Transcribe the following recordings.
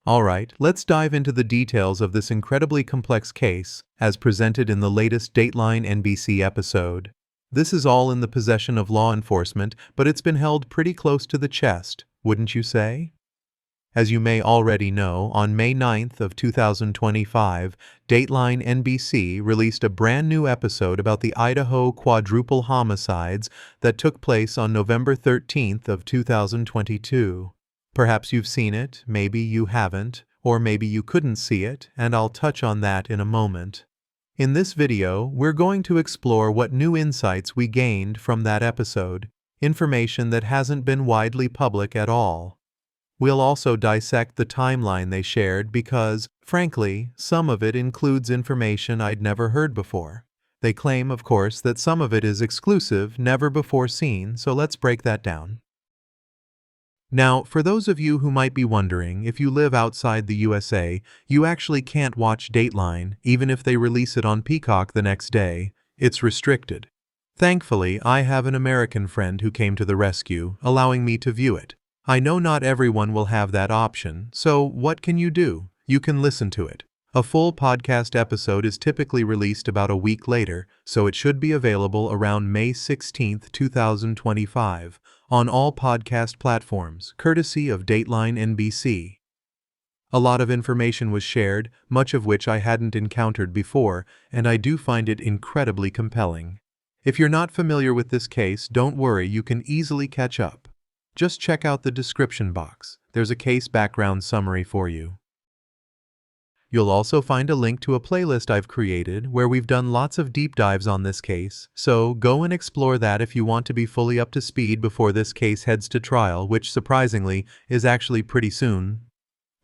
Alright, let's dive into the details of this incredibly complex case, as presented in the latest Dateline NBC episode. This is all in the possession of law enforcement, but it's been held pretty close to the chest, wouldn't you say? As you may already know, on May 9th of 2025, Dateline NBC released a brand new episode about the Idaho quadruple homicides that took place on November 13th of 2022. Perhaps you've seen it, maybe you haven't, or maybe you couldn't see it, and I'll touch on that in a moment. In this video, we're going to explore what new insights we gained from that episode, information that hasn't been widely public at all. We'll also dissect the timeline they shared because, frankly, some of it includes information I'd never heard before. They claim, of course, that some of it is exclusive, never before seen, so let's break that down. Now, for those of you who might be wondering, if you live outside the USA, you actually can't watch Dateline, even if they release it on Peacock the next day. It's restricted. Thankfully, I have an American friend who came to the rescue, allowing me to view it. I know not everyone will have that option, so what can you do? You can listen to it. A full podcast episode is typically released about a week later, so it should be available around May 16, 2025, on all podcast platforms, courtesy of Dateline NBC. A lot of information was shared, much of which I hadn't encountered before, and I do find it incredibly compelling. If you're not familiar with this case, don't worry, you can easily catch up. Just check out the description box. There's a case background summary for you. You'll also find a link to a playlist I've created where we've done lots of deep dives on this case, so go and explore that if you want to be fully up to speed before this case heads to trial, which surprisingly is actually pretty soon.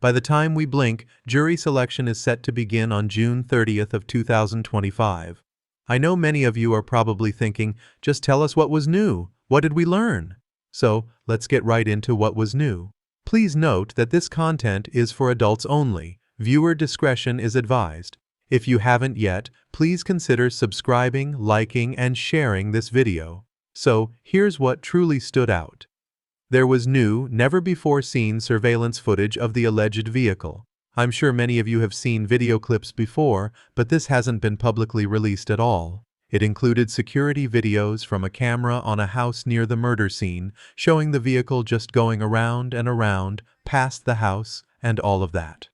By the time we blink, jury selection is set to begin on June 30th of 2025. I know many of you are probably thinking, just tell us what was new. What did we learn? So, let's get right into what was new. Please note that this content is for adults only. Viewer discretion is advised. If you haven't yet, please consider subscribing, liking, and sharing this video. So, here's what truly stood out. There was new, never-before-seen surveillance footage of the alleged vehicle. I'm sure many of you have seen video clips before, but this hasn't been publicly released at all. It included security videos from a camera on a house near the murder scene, showing the vehicle just going around and around, past the house, and all of that.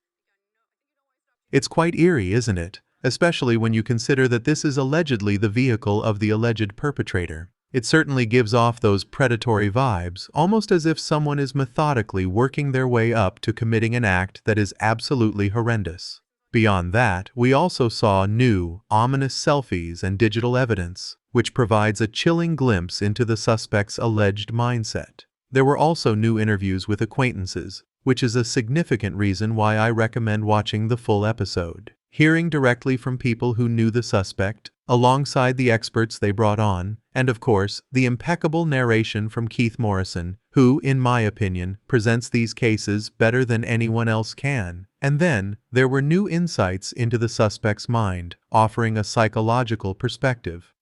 It's quite eerie, isn't it? Especially when you consider that this is allegedly the vehicle of the alleged perpetrator. It certainly gives off those predatory vibes, almost as if someone is methodically working their way up to committing an act that is absolutely horrendous. Beyond that, we also saw new, ominous selfies and digital evidence, which provides a chilling glimpse into the suspect's alleged mindset. There were also new interviews with acquaintances, which is a significant reason why I recommend watching the full episode. Hearing directly from people who knew the suspect, alongside the experts they brought on, and of course, the impeccable narration from Keith Morrison, who, in my opinion, presents these cases better than anyone else can. And then, there were new insights into the suspect's mind, offering a psychological perspective.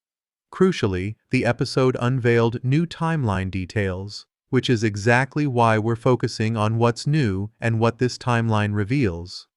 Crucially, the episode unveiled new timeline details, which is exactly why we're focusing on what's new and what this timeline reveals.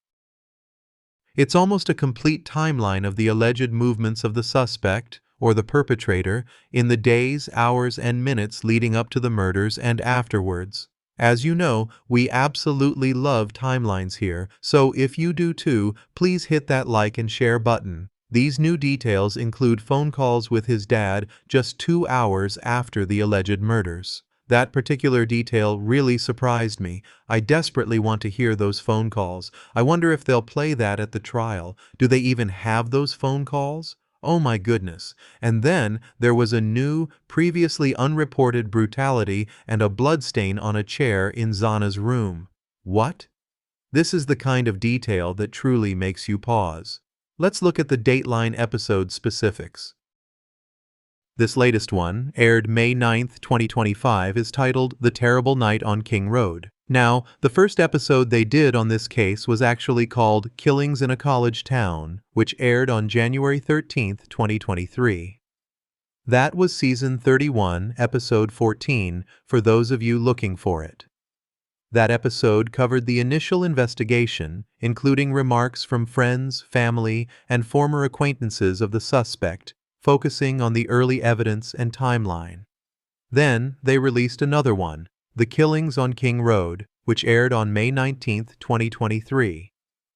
It's almost a complete timeline of the alleged movements of the suspect, or the perpetrator, in the days, hours, and minutes leading up to the murders and afterwards. As you know, we absolutely love timelines here, so if you do too, please hit that like and share button. These new details include phone calls with his dad just 2 hours after the alleged murders. That particular detail really surprised me. I desperately want to hear those phone calls. I wonder if they'll play that at the trial. Do they even have those phone calls? Oh my goodness. And then there was a new, previously unreported brutality and a bloodstain on a chair in Xana's room. What? This is the kind of detail that truly makes you pause. Let's look at the Dateline episode specifics. This latest one, aired May 9, 2025, is titled The Terrible Night on King Road. Now, the first episode they did on this case was actually called Killings in a College Town, which aired on January 13, 2023. That was Season 31, Episode 14, for those of you looking for it. That episode covered the initial investigation, including remarks from friends, family, and former acquaintances of the suspect, focusing on the early evidence and timeline. Then, they released another one, The Killings on King Road, which aired on May 19, 2023.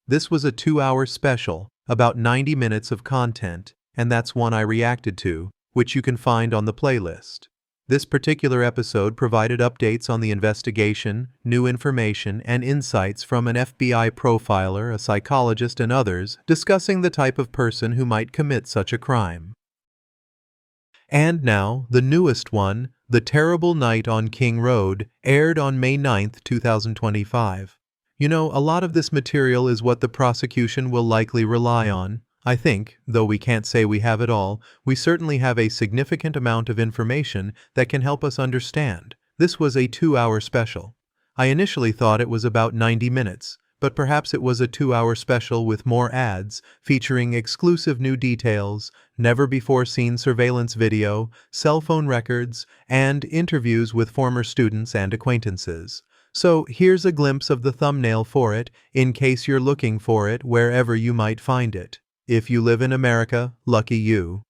This was a 2-hour special, about 90 minutes of content, and that's one I reacted to, which you can find on the playlist. This particular episode provided updates on the investigation, new information, and insights from an FBI profiler, a psychologist, and others, discussing the type of person who might commit such a crime. And now, the newest one, The Terrible Night on King Road, aired on May 9, 2025. You know, a lot of this material is what the prosecution will likely rely on. I think, though we can't say we have it all, we certainly have a significant amount of information that can help us understand. This was a 2-hour special. I initially thought it was about 90 minutes, but perhaps it was a 2-hour special with more ads, featuring exclusive new details, never-before-seen surveillance video, cell phone records, and interviews with former students and acquaintances. So here's a glimpse of the thumbnail for it, in case you're looking for it wherever you might find it. If you live in America, lucky you.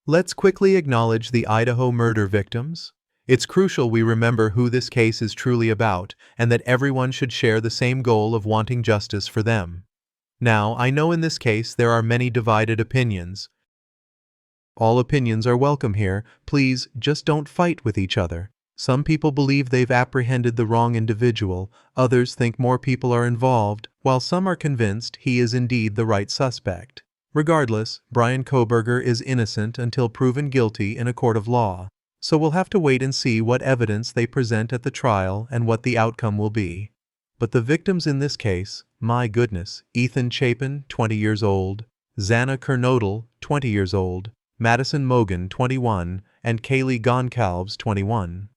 Let's quickly acknowledge the Idaho murder victims. It's crucial we remember who this case is truly about, and that everyone should share the same goal of wanting justice for them. Now, I know in this case there are many divided opinions. All opinions are welcome here. Please, just don't fight with each other. Some people believe they've apprehended the wrong individual, others think more people are involved, while some are convinced he is indeed the right suspect. Regardless, Bryan Kohberger is innocent until proven guilty in a court of law, so we'll have to wait and see what evidence they present at the trial and what the outcome will be. But the victims in this case, my goodness, Ethan Chapin, 20 years old, Xana Kernodle, 20 years old, Madison Mogen, 21, and Kaylee Goncalves, 21.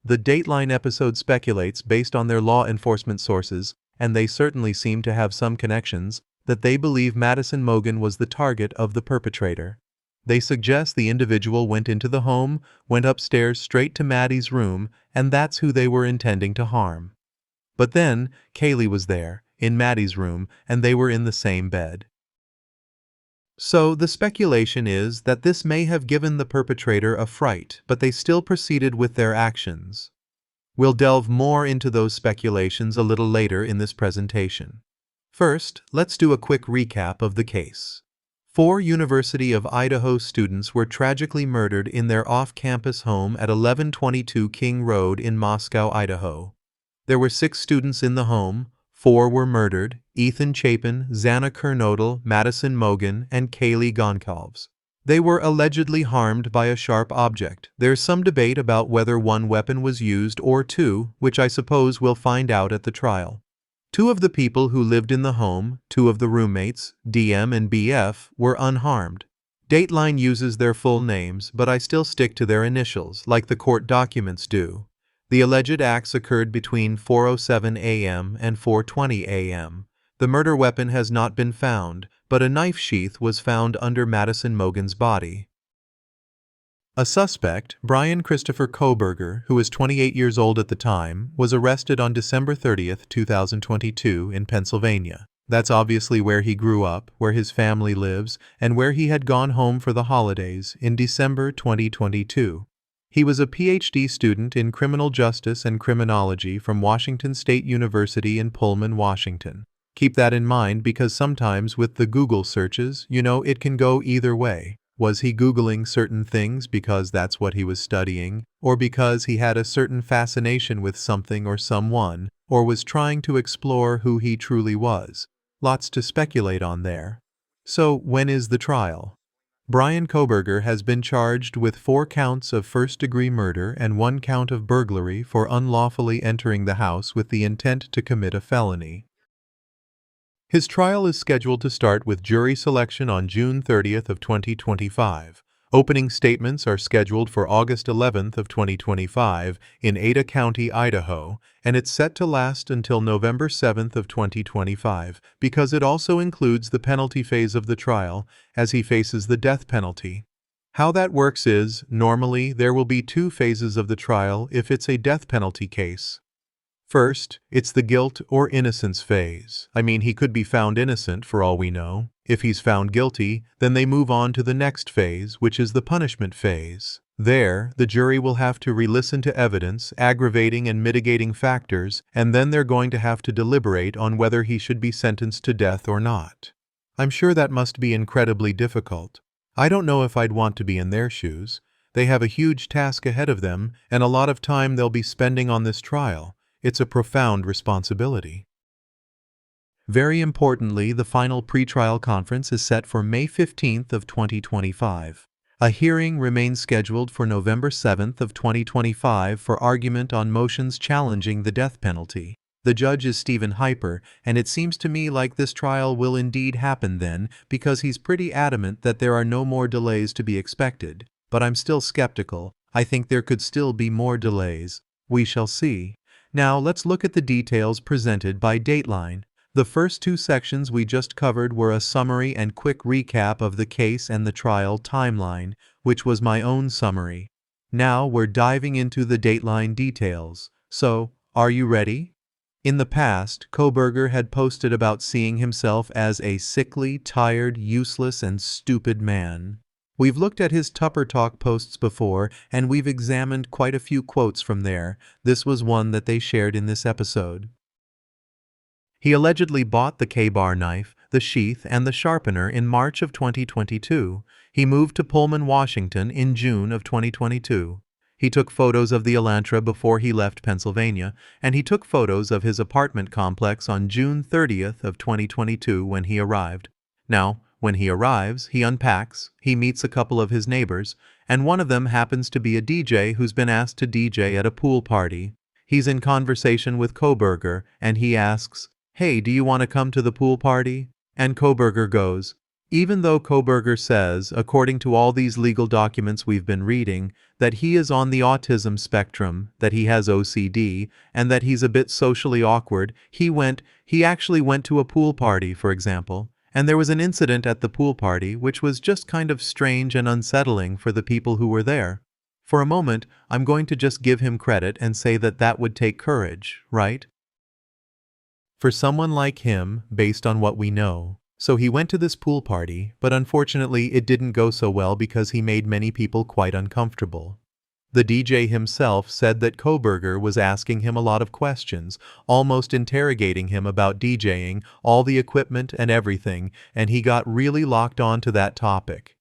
The Dateline episode speculates, based on their law enforcement sources, and they certainly seem to have some connections, that they believe Madison Mogen was the target of the perpetrator. They suggest the individual went into the home, went upstairs straight to Maddie's room, and that's who they were intending to harm. But then, Kaylee was there, in Maddie's room, and they were in the same bed. So the speculation is that this may have given the perpetrator a fright, but they still proceeded with their actions. We'll delve more into those speculations a little later in this presentation. First, let's do a quick recap of the case. 4 University of Idaho students were tragically murdered in their off-campus home at 1122 King Road in Moscow, Idaho. There were 6 students in the home. 4 were murdered: Ethan Chapin, Xana Kernodle, Madison Mogen, and Kaylee Goncalves. They were allegedly harmed by a sharp object. There's some debate about whether one weapon was used or 2, which I suppose we'll find out at the trial. 2 of the people who lived in the home, 2 of the roommates, DM and BF, were unharmed. Dateline uses their full names, but I still stick to their initials, like the court documents do. The alleged acts occurred between 4:07 a.m. and 4:20 a.m. The murder weapon has not been found, but a knife sheath was found under Madison Mogen's body. A suspect, Bryan Christopher Kohberger, who was 28 years old at the time, was arrested on December 30, 2022 in Pennsylvania. That's obviously where he grew up, where his family lives, and where he had gone home for the holidays in December 2022. He was a PhD student in criminal justice and criminology from Washington State University in Pullman, Washington. Keep that in mind because sometimes with the Google searches, it can go either way. Was he Googling certain things because that's what he was studying, or because he had a certain fascination with something or someone, or was trying to explore who he truly was? Lots to speculate on there. So, when is the trial? Bryan Kohberger has been charged with 4 counts of first-degree murder and 1 count of burglary for unlawfully entering the house with the intent to commit a felony. His trial is scheduled to start with jury selection on June 30th of 2025. Opening statements are scheduled for August 11th of 2025 in Ada County, Idaho, and it's set to last until November 7th of 2025 because it also includes the penalty phase of the trial as he faces the death penalty. How that works is, normally there will be 2 phases of the trial if it's a death penalty case. First, it's the guilt or innocence phase. I mean, he could be found innocent for all we know. If he's found guilty, then they move on to the next phase, which is the punishment phase. There, the jury will have to re-listen to evidence, aggravating and mitigating factors, and then they're going to have to deliberate on whether he should be sentenced to death or not. I'm sure that must be incredibly difficult. I don't know if I'd want to be in their shoes. They have a huge task ahead of them, and a lot of time they'll be spending on this trial. It's a profound responsibility. Very importantly, the final pretrial conference is set for May 15th of 2025. A hearing remains scheduled for November 7th of 2025 for argument on motions challenging the death penalty. The judge is Stephen Hyper, and it seems to me like this trial will indeed happen then, because he's pretty adamant that there are no more delays to be expected. But I'm still skeptical. I think there could still be more delays. We shall see. Now let's look at the details presented by Dateline. The first two sections we just covered were a summary and quick recap of the case and the trial timeline, which was my own summary. Now we're diving into the Dateline details. So, are you ready? In the past, Kohberger had posted about seeing himself as a sickly, tired, useless, and stupid man. We've looked at his Tupper Talk posts before, and we've examined quite a few quotes from there. This was one that they shared in this episode. He allegedly bought the K-bar knife, the sheath, and the sharpener in March of 2022. He moved to Pullman, Washington in June of 2022. He took photos of the Elantra before he left Pennsylvania, and he took photos of his apartment complex on June 30th of 2022 when he arrived. Now, when he arrives, he unpacks, he meets a couple of his neighbors, and one of them happens to be a DJ who's been asked to DJ at a pool party. He's in conversation with Kohberger, and he asks, "Hey, do you want to come to the pool party?" And Kohberger goes. Even though Kohberger says, according to all these legal documents we've been reading, that he is on the autism spectrum, that he has OCD, and that he's a bit socially awkward, he actually went to a pool party, for example. And there was an incident at the pool party which was just kind of strange and unsettling for the people who were there. For a moment, I'm going to just give him credit and say that that would take courage, right? For someone like him, based on what we know. So he went to this pool party, but unfortunately it didn't go so well because he made many people quite uncomfortable. The DJ himself said that Kohberger was asking him a lot of questions, almost interrogating him about DJing, all the equipment and everything, and he got really locked on to that topic.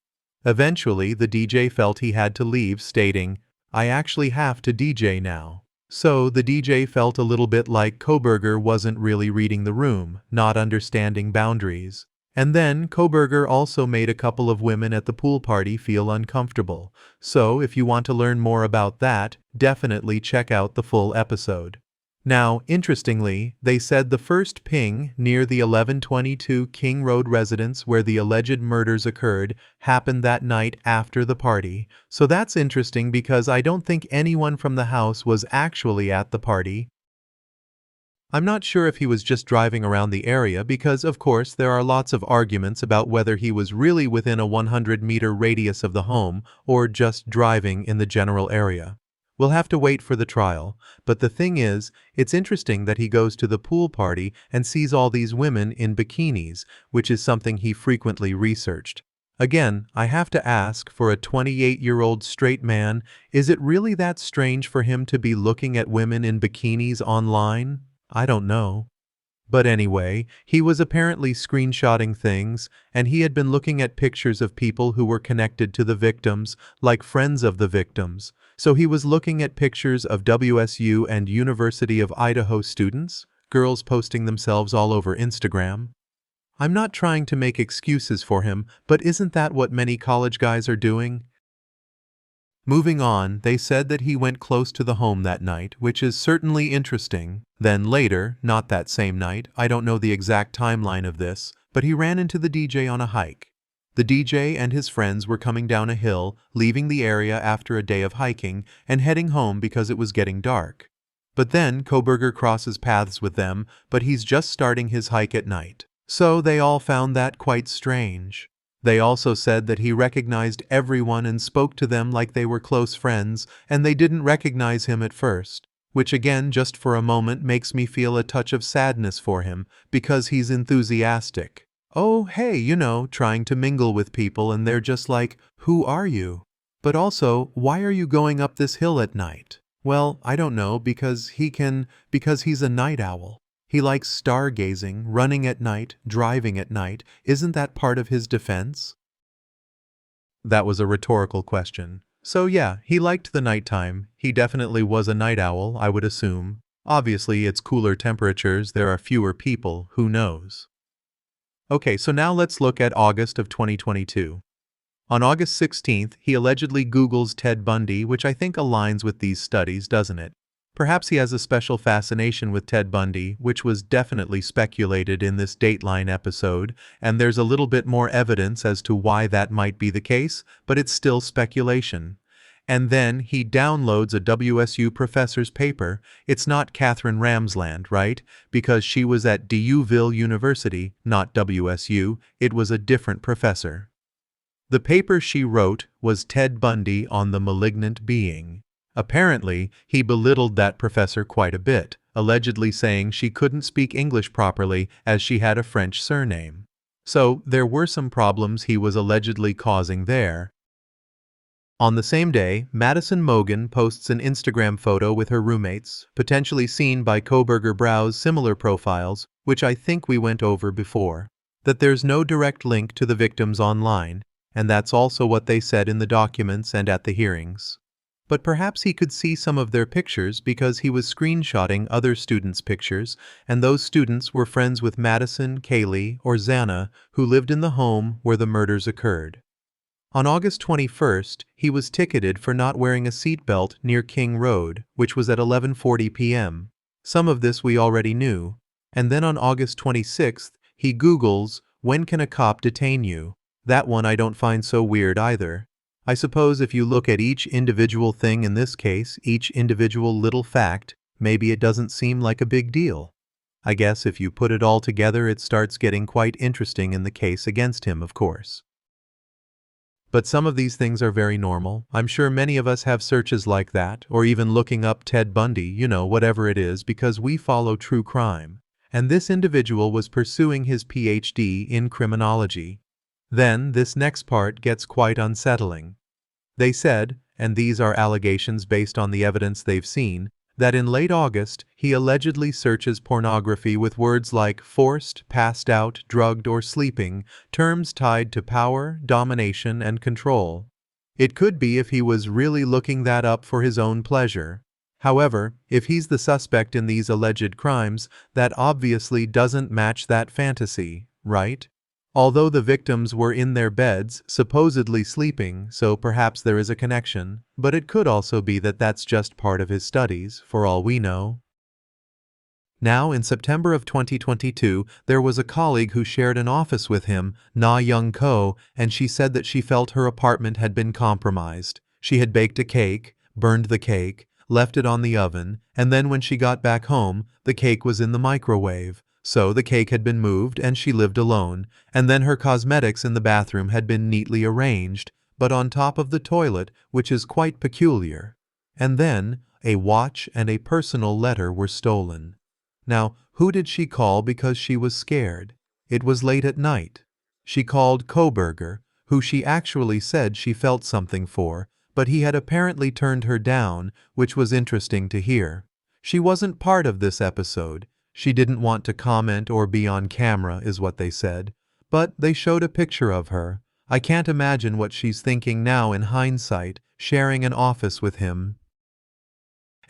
Eventually, the DJ felt he had to leave, stating, "I actually have to DJ now." So the DJ felt a little bit like Kohberger wasn't really reading the room, not understanding boundaries. And then Kohberger also made a couple of women at the pool party feel uncomfortable. So if you want to learn more about that, definitely check out the full episode. Now, interestingly, they said the first ping near the 1122 King Road residence where the alleged murders occurred happened that night after the party. So that's interesting because I don't think anyone from the house was actually at the party. I'm not sure if he was just driving around the area because, of course, there are lots of arguments about whether he was really within a 100-meter radius of the home or just driving in the general area. We'll have to wait for the trial, but the thing is, it's interesting that he goes to the pool party and sees all these women in bikinis, which is something he frequently researched. Again, I have to ask, for a 28-year-old straight man, is it really that strange for him to be looking at women in bikinis online? I don't know. But anyway, he was apparently screenshotting things, and he had been looking at pictures of people who were connected to the victims, like friends of the victims. So he was looking at pictures of WSU and University of Idaho students, girls posting themselves all over Instagram. I'm not trying to make excuses for him, but isn't that what many college guys are doing? Moving on, they said that he went close to the home that night, which is certainly interesting. Then later, not that same night, I don't know the exact timeline of this, but he ran into the DJ on a hike. The DJ and his friends were coming down a hill, leaving the area after a day of hiking, and heading home because it was getting dark. But then Kohberger crosses paths with them, but he's just starting his hike at night. So they all found that quite strange. They also said that he recognized everyone and spoke to them like they were close friends, and they didn't recognize him at first. which again just for a moment makes me feel a touch of sadness for him because he's enthusiastic. Oh, hey, trying to mingle with people and they're just like, who are you? But also, why are you going up this hill at night? Well, I don't know, because he's a night owl. He likes stargazing, running at night, driving at night. Isn't that part of his defense? That was a rhetorical question. So yeah, he liked the nighttime. He definitely was a night owl, I would assume. Obviously, it's cooler temperatures, there are fewer people, who knows? Okay, so now let's look at August of 2022. On August 16th, he allegedly Googles Ted Bundy, which I think aligns with these studies, doesn't it? Perhaps he has a special fascination with Ted Bundy, which was definitely speculated in this Dateline episode, and there's a little bit more evidence as to why that might be the case, but it's still speculation. And then he downloads a WSU professor's paper. It's not Catherine Ramsland, right? Because she was at Duville University, not WSU, it was a different professor. The paper she wrote was Ted Bundy on the Malignant Being. Apparently, he belittled that professor quite a bit, allegedly saying she couldn't speak English properly as she had a French surname. So, there were some problems he was allegedly causing there. On the same day, Madison Mogen posts an Instagram photo with her roommates, potentially seen by Kohberger browse similar profiles, which I think we went over before. That there's no direct link to the victims online, and that's also what they said in the documents and at the hearings. But perhaps he could see some of their pictures because he was screenshotting other students' pictures, and those students were friends with Madison, Kaylee, or Xana, who lived in the home where the murders occurred. On August 21st, he was ticketed for not wearing a seatbelt near King Road, which was at 11:40 p.m. Some of this we already knew. And then on August 26th, he Googles, "When can a cop detain you?" That one I don't find so weird either. I suppose if you look at each individual thing in this case, each individual little fact, maybe it doesn't seem like a big deal. I guess if you put it all together, it starts getting quite interesting in the case against him, of course. But some of these things are very normal. I'm sure many of us have searches like that, or even looking up Ted Bundy, whatever it is, because we follow true crime. And this individual was pursuing his PhD in criminology. Then, this next part gets quite unsettling. They said, and these are allegations based on the evidence they've seen, that in late August, he allegedly searches pornography with words like forced, passed out, drugged, or sleeping, terms tied to power, domination, and control. It could be if he was really looking that up for his own pleasure. However, if he's the suspect in these alleged crimes, that obviously doesn't match that fantasy, right? Although the victims were in their beds, supposedly sleeping, so perhaps there is a connection, but it could also be that that's just part of his studies, for all we know. Now, in September of 2022, there was a colleague who shared an office with him, Na Young Ko, and she said that she felt her apartment had been compromised. She had baked a cake, burned the cake, left it on the oven, and then when she got back home, the cake was in the microwave. So the cake had been moved and she lived alone, and then her cosmetics in the bathroom had been neatly arranged, but on top of the toilet, which is quite peculiar. And then, a watch and a personal letter were stolen. Now, who did she call because she was scared? It was late at night. She called Kohberger, who she actually said she felt something for, but he had apparently turned her down, which was interesting to hear. She wasn't part of this episode. She didn't want to comment or be on camera, is what they said. But they showed a picture of her. I can't imagine what she's thinking now in hindsight, sharing an office with him.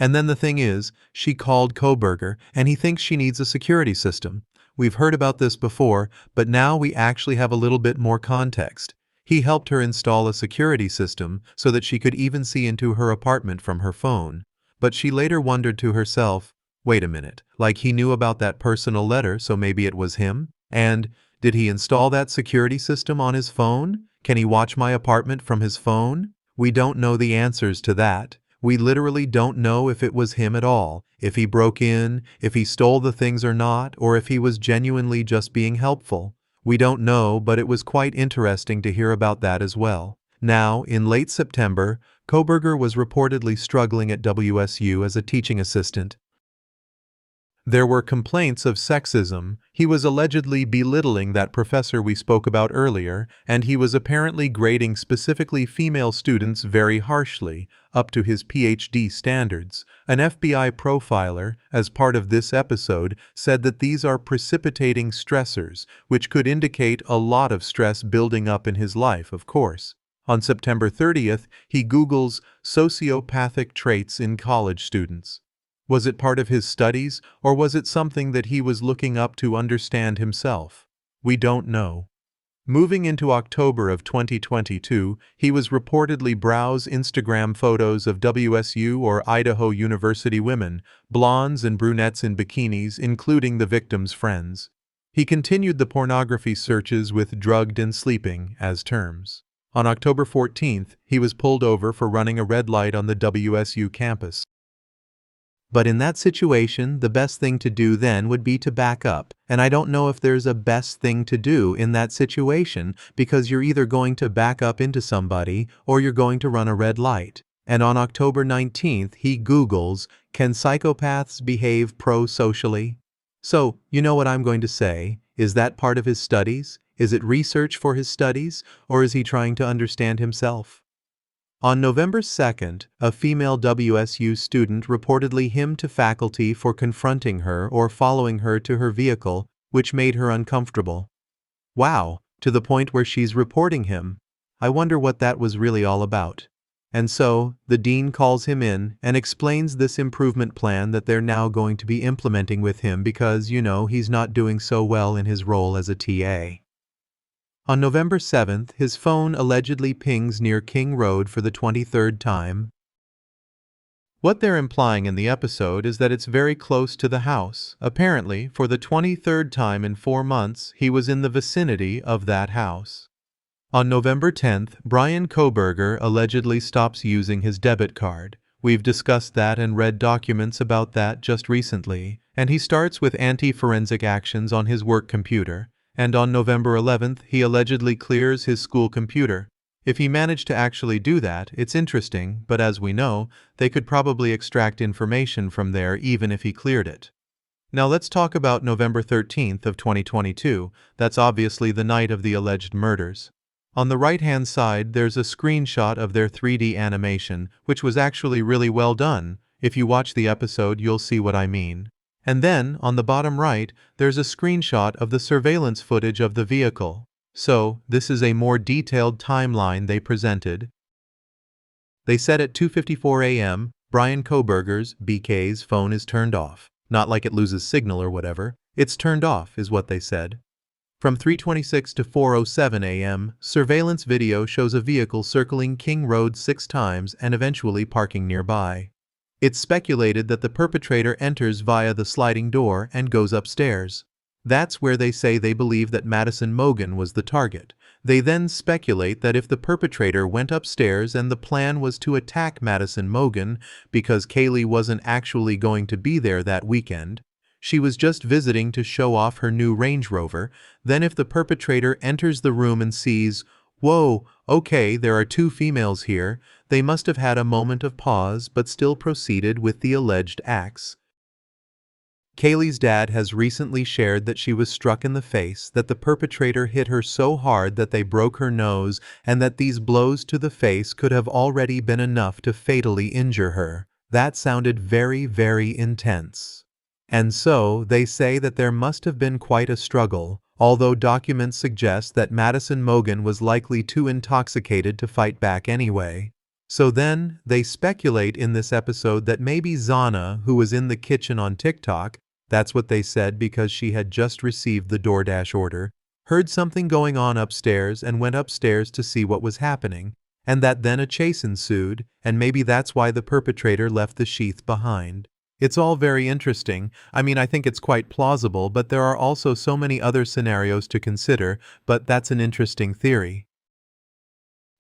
And then the thing is, she called Kohberger, and he thinks she needs a security system. We've heard about this before, but now we actually have a little bit more context. He helped her install a security system so that she could even see into her apartment from her phone. But she later wondered to herself, wait a minute, like he knew about that personal letter, so maybe it was him? And did he install that security system on his phone? Can he watch my apartment from his phone? We don't know the answers to that. We literally don't know if it was him at all, if he broke in, if he stole the things or not, or if he was genuinely just being helpful. We don't know, but it was quite interesting to hear about that as well. Now, in late September, Kohberger was reportedly struggling at WSU as a teaching assistant. There were complaints of sexism. He was allegedly belittling that professor we spoke about earlier, and he was apparently grading specifically female students very harshly, up to his PhD standards. An FBI profiler, as part of this episode, said that these are precipitating stressors, which could indicate a lot of stress building up in his life, of course. On September 30th, he Googles sociopathic traits in college students. Was it part of his studies, or was it something that he was looking up to understand himself? We don't know. Moving into October of 2022, he was reportedly browse Instagram photos of WSU or Idaho University women, blondes and brunettes in bikinis, including the victim's friends. He continued the pornography searches with drugged and sleeping as terms. On October 14th, he was pulled over for running a red light on the WSU campus. But in that situation, the best thing to do then would be to back up. And I don't know if there's a best thing to do in that situation, because you're either going to back up into somebody or you're going to run a red light. And on October 19th, he Googles, "Can psychopaths behave pro-socially?" So, you know what I'm going to say? Is that part of his studies? Is it research for his studies? Or is he trying to understand himself? On November 2nd, a female WSU student reportedly hymned to faculty for confronting her or following her to her vehicle, which made her uncomfortable. Wow, to the point where she's reporting him. I wonder what that was really all about. And so, the dean calls him in and explains this improvement plan that they're now going to be implementing with him because, he's not doing so well in his role as a TA. On November 7th, his phone allegedly pings near King Road for the 23rd time. What they're implying in the episode is that it's very close to the house. Apparently, for the 23rd time in 4 months, he was in the vicinity of that house. On November 10th, Bryan Kohberger allegedly stops using his debit card. We've discussed that and read documents about that just recently, and he starts with anti-forensic actions on his work computer. And on November 11th, he allegedly clears his school computer. If he managed to actually do that, it's interesting, but as we know, they could probably extract information from there even if he cleared it. Now let's talk about November 13th of 2022. That's obviously the night of the alleged murders. On the right-hand side, there's a screenshot of their 3D animation, which was actually really well done. If you watch the episode, you'll see what I mean. And then, on the bottom right, there's a screenshot of the surveillance footage of the vehicle. So, this is a more detailed timeline they presented. They said at 2:54 a.m., Bryan Kohberger's, BK's, phone is turned off. Not like it loses signal or whatever. It's turned off, is what they said. From 3:26 to 4:07 a.m., surveillance video shows a vehicle circling King Road 6 times and eventually parking nearby. It's speculated that the perpetrator enters via the sliding door and goes upstairs. That's where they say they believe that Madison Mogen was the target. They then speculate that if the perpetrator went upstairs and the plan was to attack Madison Mogen because Kaylee wasn't actually going to be there that weekend, she was just visiting to show off her new Range Rover, then if the perpetrator enters the room and sees, "Whoa, okay, there are 2 females here," they must have had a moment of pause but still proceeded with the alleged acts. Kaylee's dad has recently shared that she was struck in the face, that the perpetrator hit her so hard that they broke her nose, and that these blows to the face could have already been enough to fatally injure her. That sounded very, very intense. And so, they say that there must have been quite a struggle, although documents suggest that Madison Mogen was likely too intoxicated to fight back anyway. So then, they speculate in this episode that maybe Xana, who was in the kitchen on TikTok, that's what they said because she had just received the DoorDash order, heard something going on upstairs and went upstairs to see what was happening, and that then a chase ensued, and maybe that's why the perpetrator left the sheath behind. It's all very interesting. I mean, I think it's quite plausible, but there are also so many other scenarios to consider, but that's an interesting theory.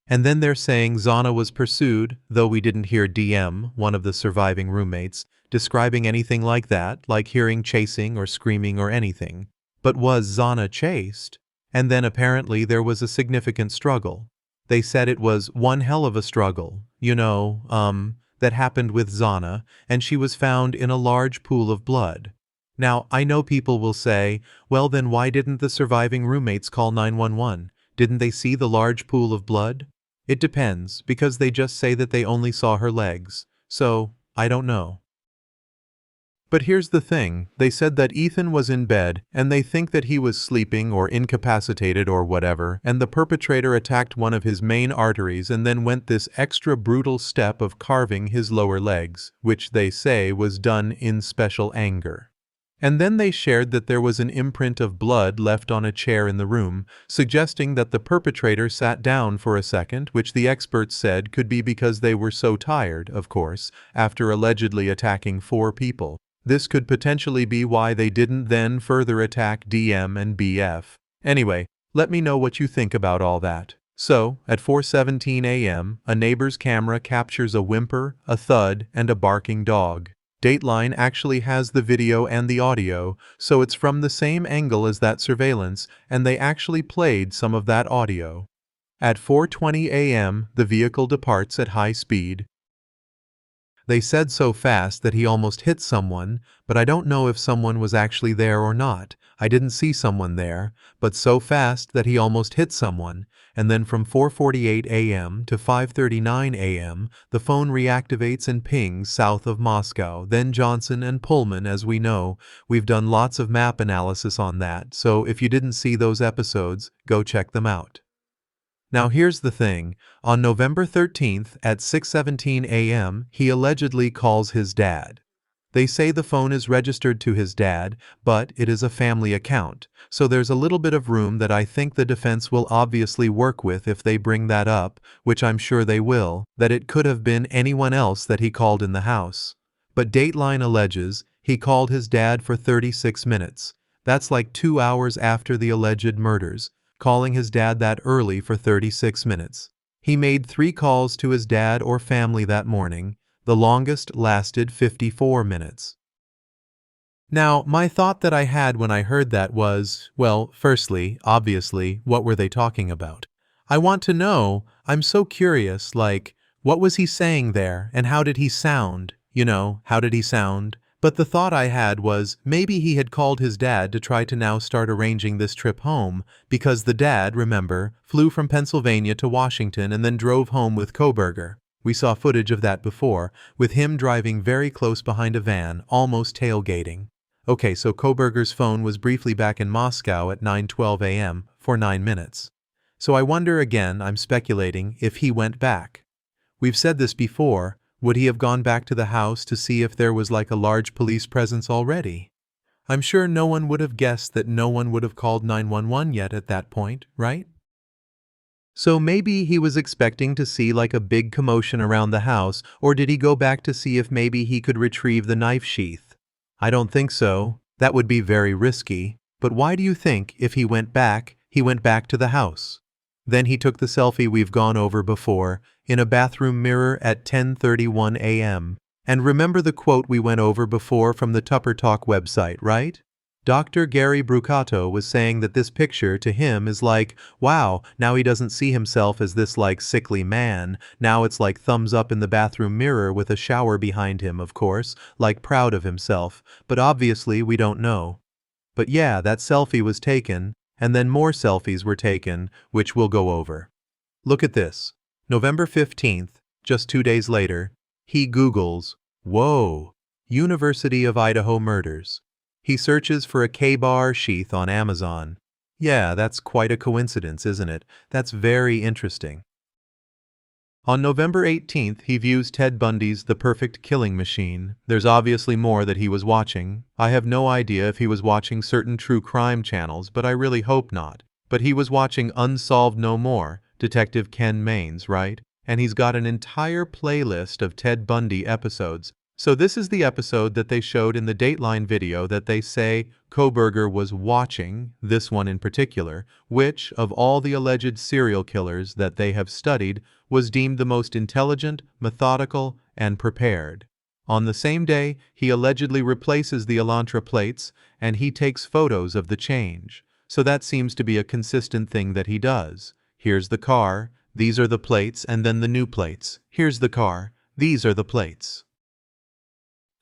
And then they're saying Xana was pursued, though we didn't hear DM, one of the surviving roommates, describing anything like that, like hearing chasing or screaming or anything. But was Xana chased? And then apparently there was a significant struggle. They said it was one hell of a struggle, that happened with Xana, and she was found in a large pool of blood. Now, I know people will say, well then why didn't the surviving roommates call 911? Didn't they see the large pool of blood? It depends, because they just say that they only saw her legs. So, I don't know. But here's the thing, they said that Ethan was in bed, and they think that he was sleeping or incapacitated or whatever, and the perpetrator attacked one of his main arteries and then went this extra brutal step of carving his lower legs, which they say was done in special anger. And then they shared that there was an imprint of blood left on a chair in the room, suggesting that the perpetrator sat down for a second, which the experts said could be because they were so tired, of course, after allegedly attacking 4 people. This could potentially be why they didn't then further attack DM and BF. Anyway, let me know what you think about all that. So, at 4:17 a.m., a neighbor's camera captures a whimper, a thud, and a barking dog. Dateline actually has the video and the audio, so it's from the same angle as that surveillance, and they actually played some of that audio. At 4:20 a.m., the vehicle departs at high speed. They said so fast that he almost hit someone, but I don't know if someone was actually there or not. I didn't see someone there, but so fast that he almost hit someone. And then from 4:48 a.m. to 5:39 a.m., the phone reactivates and pings south of Moscow, then Johnson and Pullman. As we know, we've done lots of map analysis on that, so if you didn't see those episodes, go check them out. Now here's the thing, on November 13th at 6:17 a.m., he allegedly calls his dad. They say the phone is registered to his dad, but it is a family account, so there's a little bit of room that I think the defense will obviously work with if they bring that up, which I'm sure they will, that it could have been anyone else that he called in the house. But Dateline alleges he called his dad for 36 minutes. That's like 2 hours after the alleged murders, calling his dad that early for 36 minutes. He made 3 calls to his dad or family that morning. The longest lasted 54 minutes. Now, my thought that I had when I heard that was, well, firstly, obviously, what were they talking about? I want to know, I'm so curious, like, what was he saying there, and how did he sound? How did he sound? But the thought I had was, maybe he had called his dad to try to now start arranging this trip home, because the dad, remember, flew from Pennsylvania to Washington and then drove home with Kohberger. We saw footage of that before, with him driving very close behind a van, almost tailgating. Okay, so Kohberger's phone was briefly back in Moscow at 9:12 a.m. for 9 minutes. So I wonder again, I'm speculating, if he went back. We've said this before, would he have gone back to the house to see if there was like a large police presence already? I'm sure no one would have guessed that no one would have called 911 yet at that point, right? So maybe he was expecting to see like a big commotion around the house, or did he go back to see if maybe he could retrieve the knife sheath? I don't think so. That would be very risky. But why do you think, if he went back to the house? Then he took the selfie we've gone over before, in a bathroom mirror at 10:31 a.m. And remember the quote we went over before from the Tupper Talk website, right? Dr. Gary Brucato was saying that this picture to him is like, wow, now he doesn't see himself as this like sickly man, now it's like thumbs up in the bathroom mirror with a shower behind him, of course, like proud of himself, but obviously we don't know. But yeah, that selfie was taken, and then more selfies were taken, which we'll go over. Look at this. November 15th, just 2 days later, he Googles, whoa, University of Idaho murders. He searches for a K-bar sheath on Amazon. Yeah, that's quite a coincidence, isn't it? That's very interesting. On November 18th, he views Ted Bundy's The Perfect Killing Machine. There's obviously more that he was watching. I have no idea if he was watching certain true crime channels, but I really hope not. But he was watching Unsolved No More, Detective Ken Mains, right? And he's got an entire playlist of Ted Bundy episodes. So this is the episode that they showed in the Dateline video that they say Kohberger was watching, this one in particular, which, of all the alleged serial killers that they have studied, was deemed the most intelligent, methodical, and prepared. On the same day, he allegedly replaces the Elantra plates, and he takes photos of the change. So that seems to be a consistent thing that he does. Here's the car, These are the plates and then the new plates. Here's the car. These are the plates.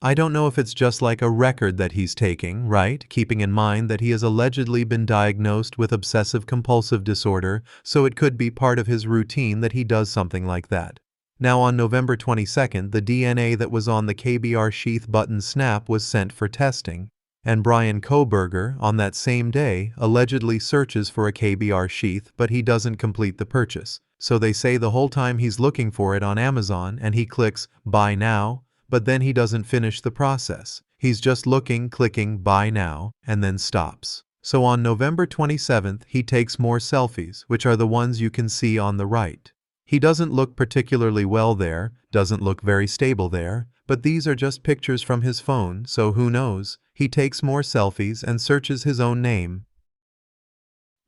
I don't know if it's just like a record that he's taking, right? Keeping in mind that he has allegedly been diagnosed with obsessive-compulsive disorder, so it could be part of his routine that he does something like that. Now on November 22nd, the DNA that was on the KBR sheath button snap was sent for testing, and Bryan Kohberger, on that same day, allegedly searches for a KBR sheath, but he doesn't complete the purchase. So they say the whole time he's looking for it on Amazon and he clicks "Buy Now," but then he doesn't finish the process. He's just looking, clicking "Buy Now," and then stops. So on November 27th, he takes more selfies, which are the ones you can see on the right. He doesn't look particularly well there, doesn't look very stable there, but these are just pictures from his phone, so who knows? He takes more selfies and searches his own name.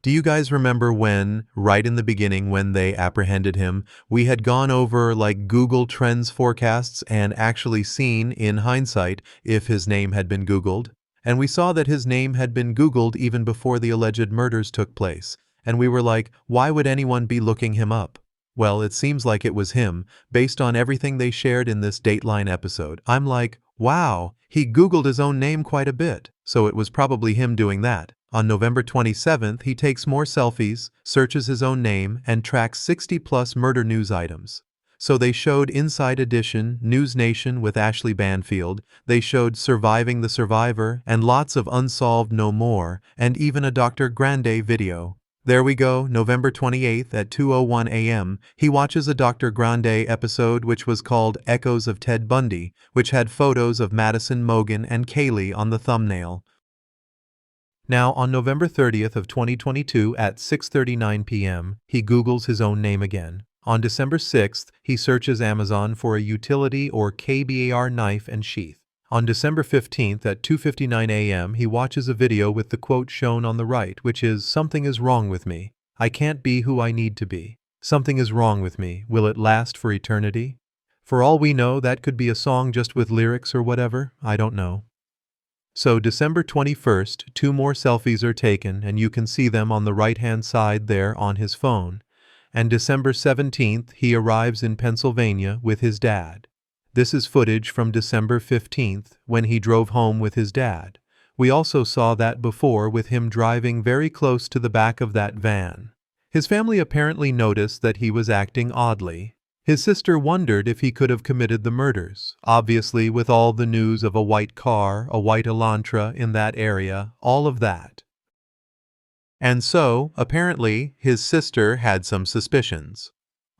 Do you guys remember when, right in the beginning when they apprehended him, we had gone over like Google Trends forecasts and actually seen, in hindsight, if his name had been Googled? And we saw that his name had been Googled even before the alleged murders took place. And we were like, why would anyone be looking him up? Well, it seems like it was him, based on everything they shared in this Dateline episode. I'm like, wow, he Googled his own name quite a bit, so it was probably him doing that. On November 27th, he takes more selfies, searches his own name, and tracks 60-plus murder news items. So they showed Inside Edition, News Nation with Ashley Banfield, they showed Surviving the Survivor, and lots of Unsolved No More, and even a Dr. Grande video. There we go, November 28th at 2:01 a.m., he watches a Dr. Grande episode which was called Echoes of Ted Bundy, which had photos of Madison Mogen and Kaylee on the thumbnail. Now, on November 30th of 2022 at 6:39 p.m., he Googles his own name again. On December 6th, he searches Amazon for a utility or KBAR knife and sheath. On December 15th at 2:59 a.m., he watches a video with the quote shown on the right, which is, "Something is wrong with me. I can't be who I need to be. Something is wrong with me. Will it last for eternity?" For all we know, that could be a song just with lyrics or whatever. I don't know. So December 21st, 2 more selfies are taken, and you can see them on the right-hand side there on his phone. And December 17th, he arrives in Pennsylvania with his dad. This is footage from December 15th, when he drove home with his dad. We also saw that before with him driving very close to the back of that van. His family apparently noticed that he was acting oddly. His sister wondered if he could have committed the murders. Obviously, with all the news of a white car, a white Elantra in that area, all of that. And so, apparently, his sister had some suspicions.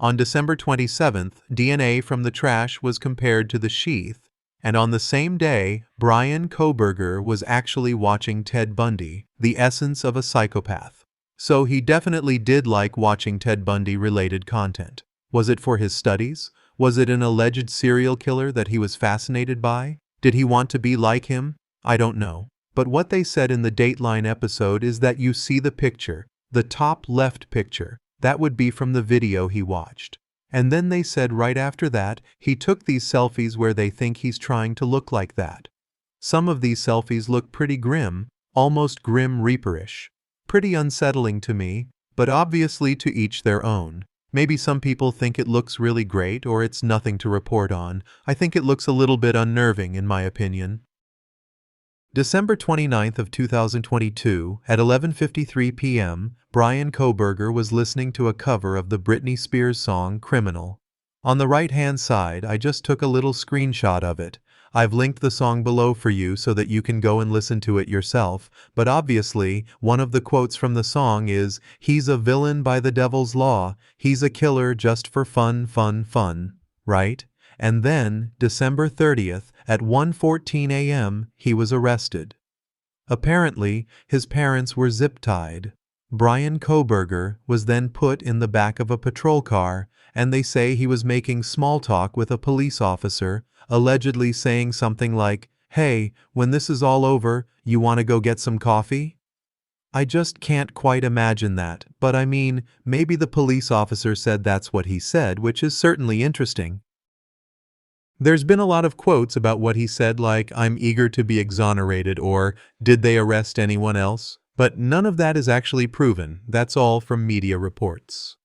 On December 27th, DNA from the trash was compared to the sheath, and on the same day, Bryan Kohberger was actually watching Ted Bundy, the essence of a psychopath. So he definitely did like watching Ted Bundy-related content. Was it for his studies? Was it an alleged serial killer that he was fascinated by? Did he want to be like him? I don't know. But what they said in the Dateline episode is that you see the picture, the top left picture, that would be from the video he watched. And then they said right after that, he took these selfies where they think he's trying to look like that. Some of these selfies look pretty grim, almost Grim Reaper-ish. Pretty unsettling to me, but obviously to each their own. Maybe some people think it looks really great or it's nothing to report on. I think it looks a little bit unnerving in my opinion. December 29th of 2022, at 11:53 p.m., Bryan Kohberger was listening to a cover of the Britney Spears song Criminal. On the right-hand side, I just took a little screenshot of it. I've linked the song below for you so that you can go and listen to it yourself, but obviously, one of the quotes from the song is, "He's a villain by the devil's law, he's a killer just for fun, fun, fun," right? And then, December 30th, at 1:14 a.m., he was arrested. Apparently, his parents were zip-tied. Bryan Kohberger was then put in the back of a patrol car, and they say he was making small talk with a police officer, allegedly saying something like, "Hey, when this is all over, you want to go get some coffee?" I just can't quite imagine that, but I mean, maybe the police officer said that's what he said, which is certainly interesting. There's been a lot of quotes about what he said like, "I'm eager to be exonerated," or "Did they arrest anyone else?" But none of that is actually proven. That's all from media reports.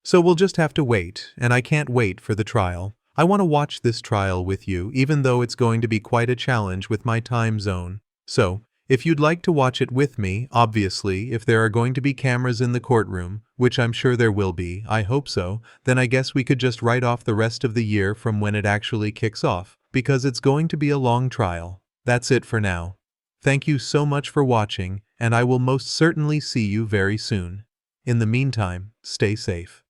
So we'll just have to wait, and I can't wait for the trial. I want to watch this trial with you, even though it's going to be quite a challenge with my time zone. So, if you'd like to watch it with me, obviously, if there are going to be cameras in the courtroom, which I'm sure there will be, I hope so, then I guess we could just write off the rest of the year from when it actually kicks off, because it's going to be a long trial. That's it for now. Thank you so much for watching, and I will most certainly see you very soon. In the meantime, stay safe.